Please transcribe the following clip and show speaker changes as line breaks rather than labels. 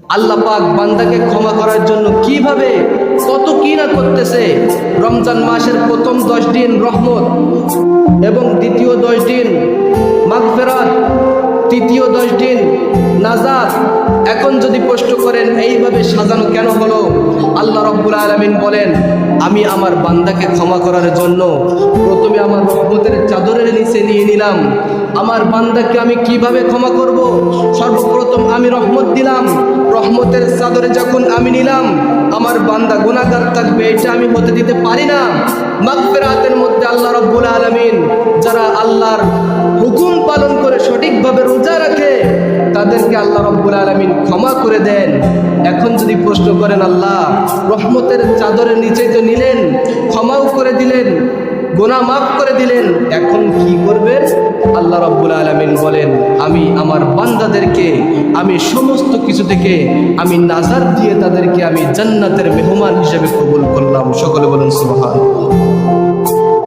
আল্লাহ পাক বান্দাকে ক্ষমা করার জন্য কিভাবে কত কি না করতেছে। রমজান মাসের প্রথম 10 দিন রহমত এবং দ্বিতীয় 10 দিন মাগফিরাত, তৃতীয় 10 দিন নাজাত। এখন যদি প্রশ্ন করেন এইভাবে সাজানো কেন হলো, আল্লাহ রাব্বুল আলামিন বলেন আমি আমার বান্দাকে ক্ষমা করার জন্য প্রথমে আমার রহমতের চাদরের নিচে নিয়ে নিলাম। আমার বান্দাকে আমি কিভাবে ক্ষমা করব? সর্বপ্রথম আমি রহমত দিলাম। রহমতের চাদরে যখন আমি নিলাম, আমার বান্দা গুনাহগার থাকবে এটা আমি হতে দিতে পারি না। মাগফিরাতের মধ্যে আল্লাহ রাব্বুল আলামিন যারা আল্লাহর হুকুম পালন করে সঠিকভাবে রোজা রাখে তাদেরকে আল্লাহ রাব্বুল আলামিন ক্ষমা করে দেন। এখন যদি প্রশ্ন করেন আল্লাহ রহমতের চাদরের নিচে তো নিলেন, ক্ষমাও করে দিলেন, গুনাহ মাফ করে দিলেন, এখন কি করবেন? আল্লাহ রাব্বুল আলামিন বলেন আমি আমার বান্দাদেরকে আমি সমস্ত কিছু থেকে আমি নাজাত দিয়ে তাদেরকে আমি জান্নাতের মেহমান হিসেবে কবুল করলাম। সকলে বলুন সুবহানাল্লাহ।